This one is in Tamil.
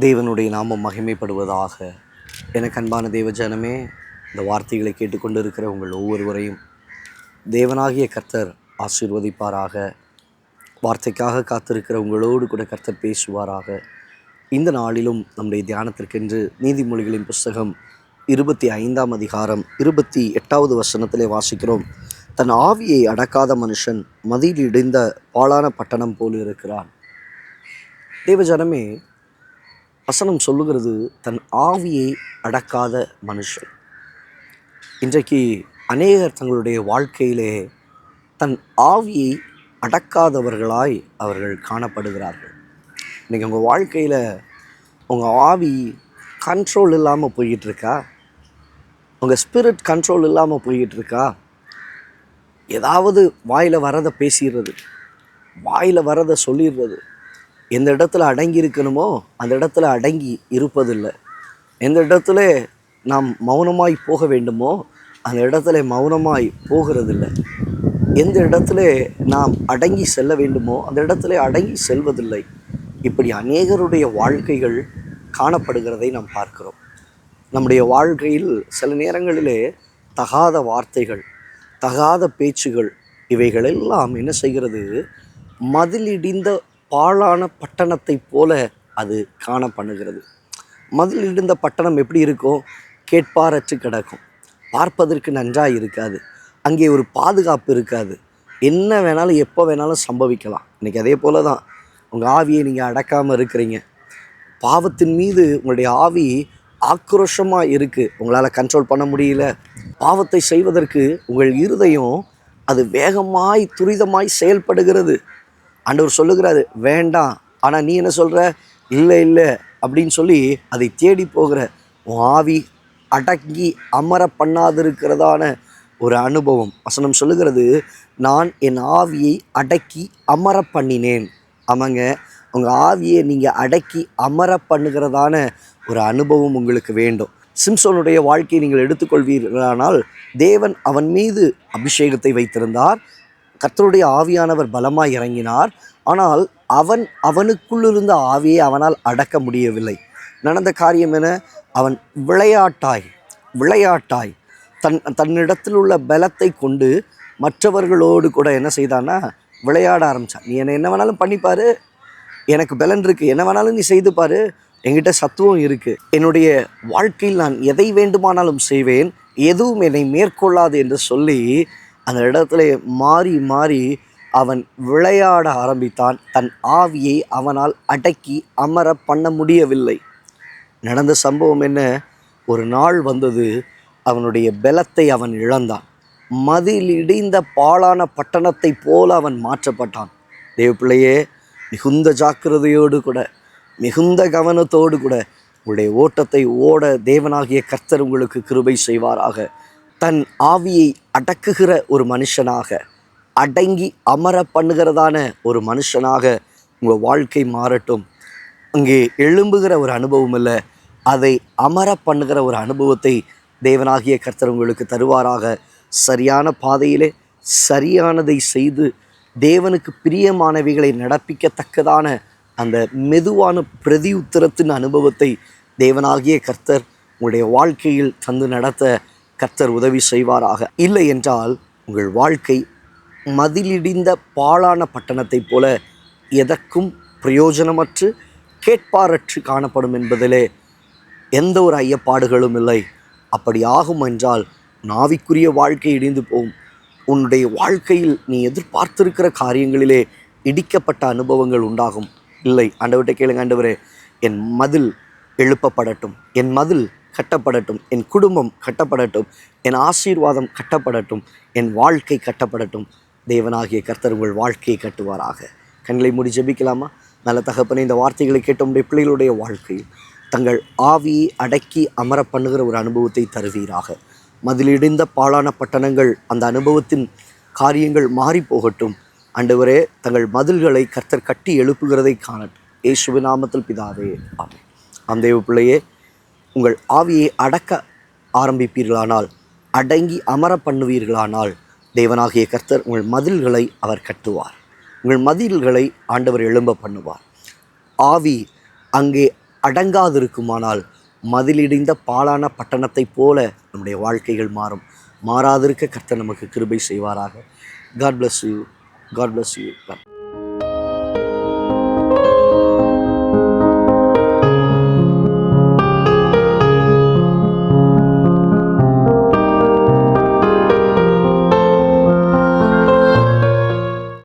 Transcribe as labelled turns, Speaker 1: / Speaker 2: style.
Speaker 1: தேவனுடைய நாமம் மகிமைப்படுவதாக. எனக்கு அன்பான தேவ ஜனமே, இந்த வார்த்தைகளை கேட்டுக்கொண்டு இருக்கிற உங்கள் ஒவ்வொருவரையும் தேவனாகிய கர்த்தர் ஆசீர்வதிப்பாராக. வார்த்தைக்காக காத்திருக்கிற உங்களோடு கூட கர்த்தர் பேசுவாராக. இந்த நாளிலும் நம்முடைய தியானத்திற்கென்று நீதிமொழிகளின் புஸ்தகம் 25ஆம் அதிகாரம் 28வது வசனத்திலே வாசிக்கிறோம். தன் ஆவியை அடக்காத மனுஷன் மதில் இடிந்த பாழான பட்டணம் போல் இருக்கிறான். தேவ ஜனமே, வசனம் சொல்லுகிறது தன் ஆவியை அடக்காத மனுஷன். இன்றைக்கு அநேகர் தங்களுடைய வாழ்க்கையிலே தன் ஆவியை அடக்காதவர்களாய் அவர்கள் காணப்படுகிறார்கள். இன்றைக்கி உங்கள் வாழ்க்கையில் உங்கள் ஆவி கண்ட்ரோல் இல்லாமல் போய்கிட்டுருக்கா? உங்கள் ஸ்பிரிட் கண்ட்ரோல் இல்லாமல் போய்கிட்டுருக்கா? ஏதாவது வாயில் வரதை பேசிடுறது, வாயில் வரதை சொல்லிடுறது. எந்த இடத்துல அடங்கி இருக்கணுமோ அந்த இடத்துல அடங்கி இருப்பதில்லை. எந்த இடத்துல நாம் மௌனமாய் போக வேண்டுமோ அந்த இடத்துல மௌனமாய் போகிறதில்லை. எந்த இடத்துல நாம் அடங்கி செல்ல வேண்டுமோ அந்த இடத்துல அடங்கி செல்வதில்லை. இப்படி அநேகருடைய வாழ்க்கைகள் காணப்படுகிறதை நாம் பார்க்கிறோம். நம்முடைய வாழ்க்கையில் சில நேரங்களிலே தகாத வார்த்தைகள், தகாத பேச்சுகள், இவைகளெல்லாம் என்ன செய்கிறது? மதிலிடிந்த பாழான பட்டணத்தை போல அது காணப்படுகிறது. மதில் இடிந்த பட்டணம் எப்படி இருக்கும்? கேட்பாரற்று கிடக்கும், பார்ப்பதற்கு நன்றாக இருக்காது, அங்கே ஒரு பாதுகாப்பு இருக்காது, என்ன வேணாலும் எப்போ வேணாலும் சம்பவிக்கலாம். இன்றைக்கி அதே போல தான் உங்கள் ஆவியை நீங்கள் அடக்காமல் இருக்கிறீங்க. பாவத்தின் மீது உங்களுடைய ஆவி ஆக்ரோஷமாக இருக்குது, உங்களால் கண்ட்ரோல் பண்ண முடியல. பாவத்தை செய்வதற்கு உங்கள் இருதயம் அது வேகமாய் துரிதமாய் செயல்படுகிறது. ஆண்டவர் சொல்லுகிறாரு வேண்டாம், ஆனால் நீ என்ன சொல்கிற? இல்லை இல்லை அப்படின்னு சொல்லி அதை தேடி போகிற உன் ஆவி அடக்கி அமர பண்ணாதிருக்கிறதான ஒரு அனுபவம். வசனம் சொல்லுகிறது, நான் என் ஆவியை அடக்கி அமர பண்ணினேன். ஆமாங்க, உங்கள் ஆவியை நீங்கள் அடக்கி அமர பண்ணுகிறதான ஒரு அனுபவம் உங்களுக்கு வேண்டும். சிம்சோனுடைய வாழ்க்கையை நீங்கள் எடுத்துக்கொள்வீர்களானால், தேவன் அவன் மீது அபிஷேகத்தை வைத்திருந்தார். கர்த்தருடைய ஆவியானவர் பலமாய் இறங்கினார். ஆனால் அவனுக்குள் இருந்த ஆவியை அவனால் அடக்க முடியவில்லை. நடந்த காரியம் என அவன் விளையாட்டாய் தன்னிடத்தில் உள்ள பலத்தை கொண்டு மற்றவர்களோடு கூட என்ன செய்தான்னா விளையாட ஆரம்பித்தான். நீ என்ன வேணாலும் பண்ணிப்பாரு, எனக்கு பலன் இருக்குது, என்ன வேணாலும் நீ செய்து பாரு, என்கிட்ட சத்துவம் இருக்குது, என்னுடைய வாழ்க்கையில் நான் எதை வேண்டுமானாலும் செய்வேன், எதுவும் என்னை மேற்கொள்ளாது என்று சொல்லி அந்த இடத்துல மாறி அவன் விளையாட ஆரம்பித்தான். தன் ஆவியை அவனால் அடக்கி அமர பண்ண முடியவில்லை. நடந்த சம்பவம் என்ன? ஒரு நாள் வந்தது, அவனுடைய பலத்தை அவன் இழந்தான். மதில் இடிந்த பாழான பட்டணத்தை போல அவன் மாற்றப்பட்டான். தேவ பிள்ளையே, மிகுந்த ஜாக்கிரதையோடு கூட, மிகுந்த கவனத்தோடு கூட உங்களுடைய ஓட்டத்தை ஓட தேவனாகிய கர்த்தர் உங்களுக்கு கிருபை செய்வாராக. தன் ஆவியை அடக்குகிற ஒரு மனுஷனாக, அடங்கி அமர பண்ணுகிறதான ஒரு மனுஷனாக உங்கள் வாழ்க்கை மாறட்டும். அங்கே எழும்புகிற ஒரு அனுபவம் இல்லை, அதை அமர பண்ணுகிற ஒரு அனுபவத்தை தேவனாகிய கர்த்தர் உங்களுக்கு தருவாராக. சரியான பாதையிலே சரியானதை செய்து தேவனுக்கு பிரியமானவைகளை நடப்பிக்கத்தக்கதான அந்த மெதுவான பிரதி உத்தரத்தின் அனுபவத்தை தேவனாகிய கர்த்தர் உங்களுடைய வாழ்க்கையில் தந்து நடத்த கர்த்தர் உதவி செய்வாராக. இல்லை என்றால் உங்கள் வாழ்க்கை மதிலிடிந்த பாழான பட்டணத்தைப் போல எதற்கும் பிரயோஜனமற்று கேட்பாரற்று காணப்படும் என்பதிலே எந்த ஒரு ஐயப்பாடுகளும் இல்லை. அப்படி ஆகும் என்றால் நாவிக்குரிய வாழ்க்கை இடிந்து போகும். உன்னுடைய வாழ்க்கையில் நீ எதிர்பார்த்திருக்கிற காரியங்களிலே இடிக்கப்பட்ட அனுபவங்கள் உண்டாகும். இல்லை, ஆண்டவர்கிட்ட கேளுங்க, ஆண்டவரே என் மதில் எழுப்பப்படட்டும், என் மதில் கட்டப்படட்டும், என் குடும்பம் கட்டப்படட்டும், என் ஆசீர்வாதம் கட்டப்படட்டும், என் வாழ்க்கை கட்டப்படட்டும். தேவனாகிய கர்த்தர் உங்கள் வாழ்க்கையை கட்டுவாராக. கண்களை மூடி ஜெபிக்கலாமா? நல்ல தகப்பனே, இந்த வார்த்தைகளை கேட்ட உடைய பிள்ளைகளுடைய வாழ்க்கையில் தங்கள் ஆவியை அடக்கி அமர பண்ணுகிற ஒரு அனுபவத்தை தருவீராக. மதிலிடிந்த பாழான பட்டணங்கள், அந்த அனுபவத்தின் காரியங்கள் மாறி போகட்டும். ஆண்டவரே, தங்கள் மதில்களை கர்த்தர் கட்டி எழுப்புகிறதை காணட்டும். இயேசுவின் நாமத்தில் பிதாவே, ஆமென். ஆம் தேவ பிள்ளையே, உங்கள் ஆவியை அடக்க ஆரம்பிப்பீர்களானால், அடங்கி அமர பண்ணுவீர்களானால், தேவனாகிய கர்த்தர் உங்கள் மதில்களை அவர் கட்டுவார். உங்கள் மதில்களை ஆண்டவர் எழும்ப பண்ணுவார். ஆவி அங்கே அடங்காதிருக்குமானால் மதிலிடிந்த பாழான பட்டணத்தைப் போல நம்முடைய வாழ்க்கைகள் மாறும். மாறாதிருக்க கர்த்தர் நமக்கு கிருபை செய்வாராக. God bless you. God bless you.